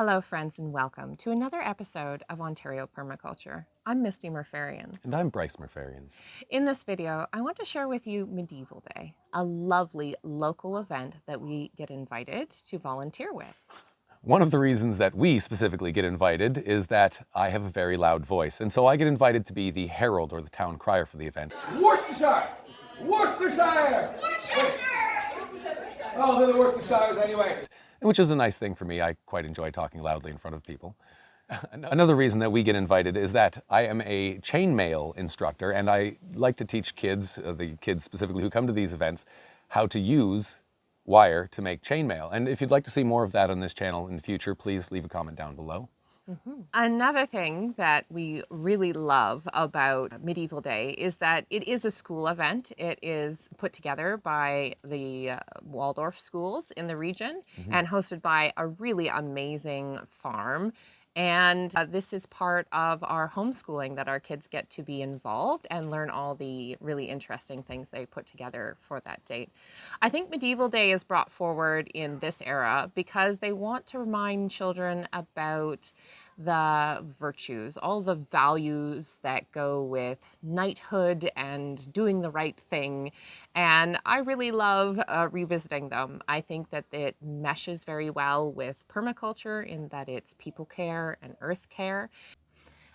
Hello friends and welcome to another episode of Ontario Permaculture. I'm Misty Murph'Ariens. And I'm Bryce Murph'Ariens. In this video, I want to share with you Medieval Day, a lovely local event that we get invited to volunteer with. One of the reasons that we specifically get invited is that I have a very loud voice, and so I get invited to be the herald or the town crier for the event. Worcestershire! Worcestershire! Worcestershire! Oh, they're the Worcestershires anyway. Which is a nice thing for me. I quite enjoy talking loudly in front of people. Another reason that we get invited is that I am a chainmail instructor, and I like to teach kids, the kids specifically who come to these events, how to use wire to make chainmail. And if you'd like to see more of that on this channel in the future, please leave a comment down below. Another thing that we really love about Medieval Day is that it is a school event. It is put together by the Waldorf schools in the region and hosted by a really amazing farm. And this is part of our homeschooling, that our kids get to be involved and learn all the really interesting things they put together for that date. I think Medieval Day is brought forward in this era because they want to remind children about the virtues, all the values that go with knighthood and doing the right thing. And I really love revisiting them. I think that it meshes very well with permaculture in that it's people care and earth care.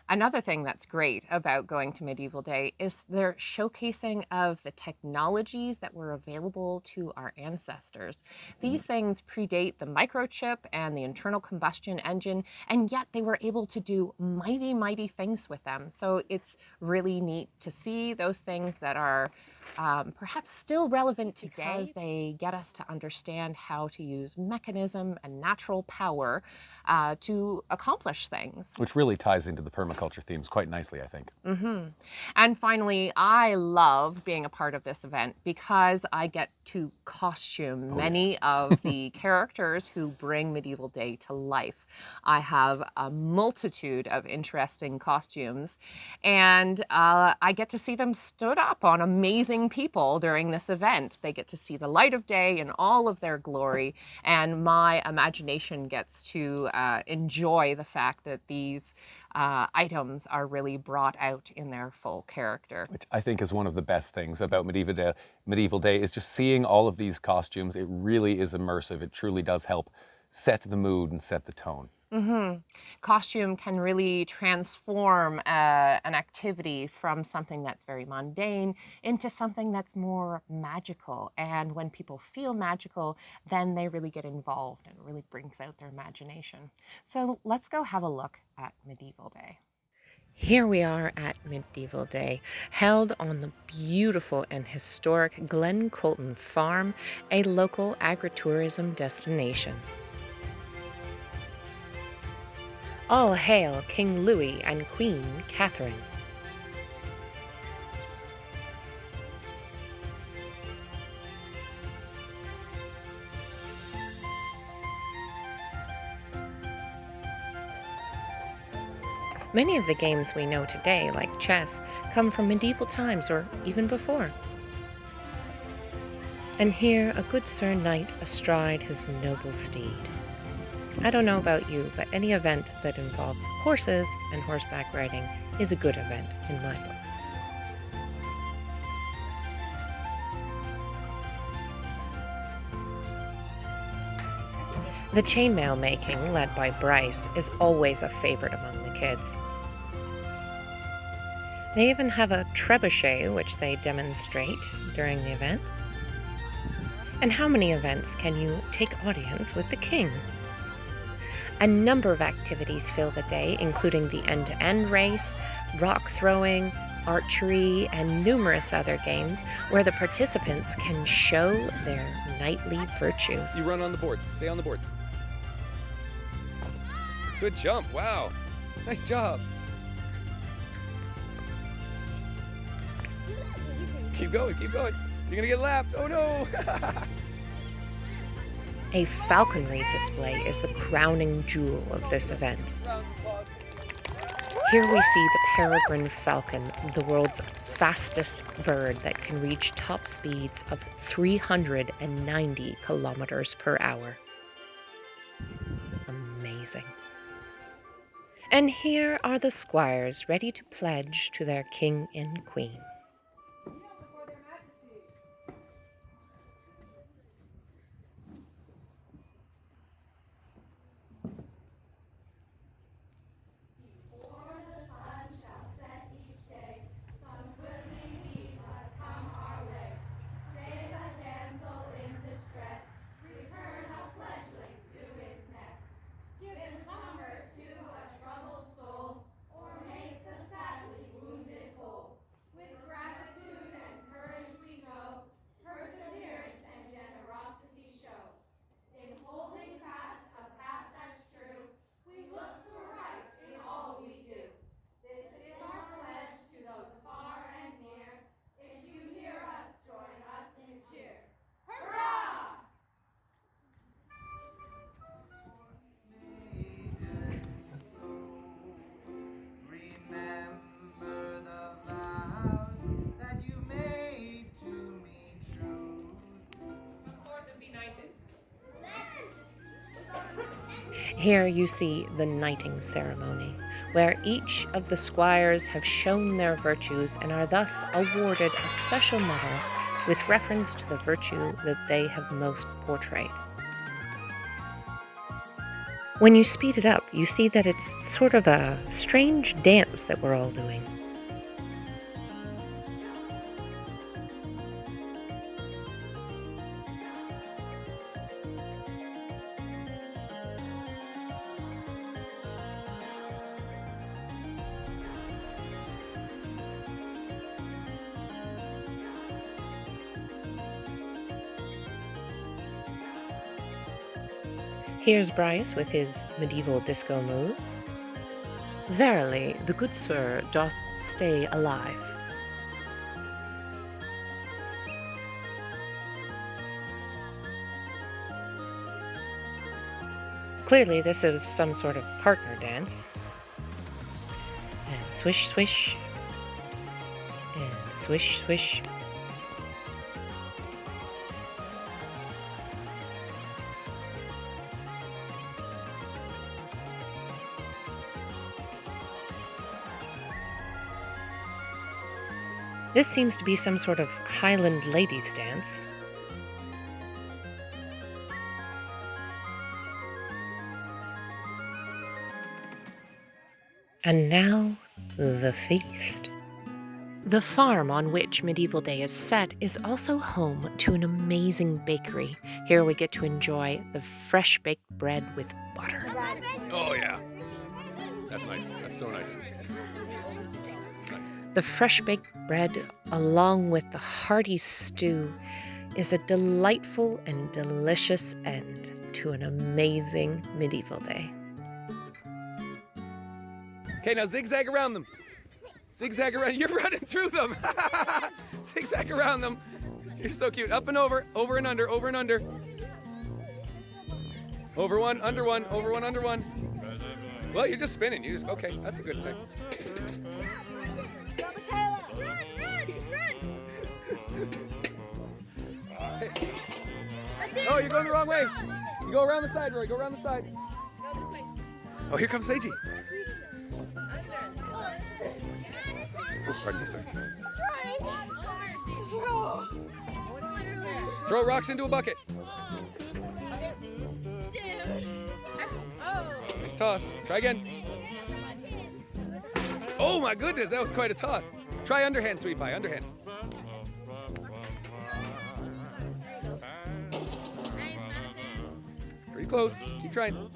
Another thing that's great about going to Medieval Day is their showcasing of the technologies that were available to our ancestors. These things predate the microchip and the internal combustion engine, and yet they were able to do mighty, mighty things with them. So it's really neat to see those things that are perhaps still relevant today, because they get us to understand how to use mechanism and natural power to accomplish things. Which really ties into the permaculture themes quite nicely, I think. And finally, I love being a part of this event because I get to costume many of the characters who bring Medieval Day to life. I have a multitude of interesting costumes, and I get to see them stood up on amazing people during this event. They get to see the light of day in all of their glory, and my imagination gets to enjoy the fact that these items are really brought out in their full character. Which I think is one of the best things about Medieval Day is just seeing all of these costumes. It really is immersive. It truly does help set the mood and set the tone. Costume can really transform an activity from something that's very mundane into something that's more magical. And when people feel magical, then they really get involved and it really brings out their imagination. So let's go have a look at Medieval Day. Here we are at Medieval Day, held on the beautiful and historic Glen Colton Farm, a local agritourism destination. All hail King Louis and Queen Catherine. Many of the games we know today, like chess, come from medieval times or even before. And here a good Sir Knight astride his noble steed. I don't know about you, but any event that involves horses and horseback riding is a good event in my books. The chainmail making, led by Bryce, is always a favorite among the kids. They even have a trebuchet, which they demonstrate during the event. And how many events can you take audience with the king? A number of activities fill the day, including the end-to-end race, rock throwing, archery, and numerous other games where the participants can show their knightly virtues. You run on the boards. Stay on the boards. Good jump. Wow. Nice job. Keep going. Keep going. You're going to get lapped. Oh, no. A falconry display is the crowning jewel of this event. Here we see the peregrine falcon, the world's fastest bird that can reach top speeds of 390 kilometers per hour. Amazing. And here are the squires ready to pledge to their king and queen. Here you see the knighting ceremony, where each of the squires have shown their virtues and are thus awarded a special medal with reference to the virtue that they have most portrayed. When you speed it up, you see that it's sort of a strange dance that we're all doing. Here's Bryce with his medieval disco moves. Verily, the good sir doth stay alive. Clearly, this is some sort of partner dance. And swish, swish. And swish, swish. This seems to be some sort of Highland ladies' dance. And now, the feast. The farm on which Medieval Day is set is also home to an amazing bakery. Here we get to enjoy the fresh baked bread with butter. Oh, yeah. That's nice. That's so nice. Nice. The fresh baked bread, along with the hearty stew, is a delightful and delicious end to an amazing medieval day. Okay, now zigzag around them. Zigzag around. You're running through them. Zigzag around them. You're so cute. Up and over and under, over and under. Over one, under one, over one, under one. Well, you're just spinning. You just, okay, that's a good thing. Oh, you're going the wrong way. You go around the side, Roy. Go around the side. Go this way. Oh, here comes Seiji. Oh, pardon me, sir. Throw rocks into a bucket. Nice toss. Try again. Oh my goodness, that was quite a toss. Try underhand, sweet pie, underhand. Pretty close. Keep trying.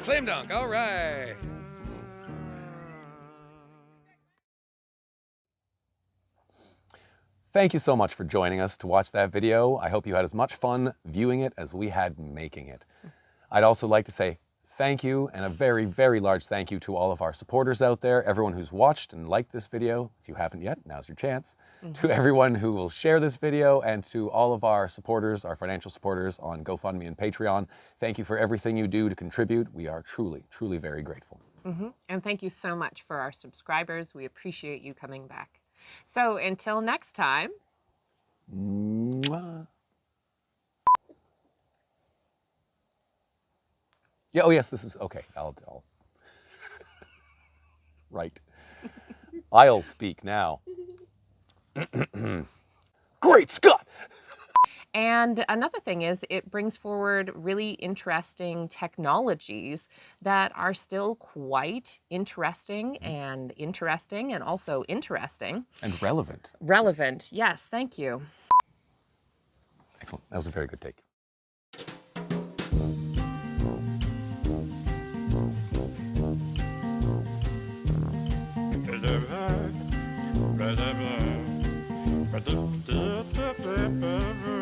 Slam dunk. All right. Thank you so much for joining us to watch that video. I hope you had as much fun viewing it as we had making it. I'd also like to say thank you, and a very, very large thank you to all of our supporters out there, everyone who's watched and liked this video. If you haven't yet, now's your chance. To everyone who will share this video, and to all of our supporters, our financial supporters on GoFundMe and Patreon. Thank you for everything you do to contribute. We are truly, truly very grateful. And thank you so much for our subscribers. We appreciate you coming back. So until next time. Mwah. Yeah, oh yes, this is, okay, I'll right. I'll speak now. Great Scott! And another thing is it brings forward really interesting technologies that are still quite interesting and also interesting. And relevant. Relevant, yes, thank you. Excellent, that was a very good take. Blah, blah, blah.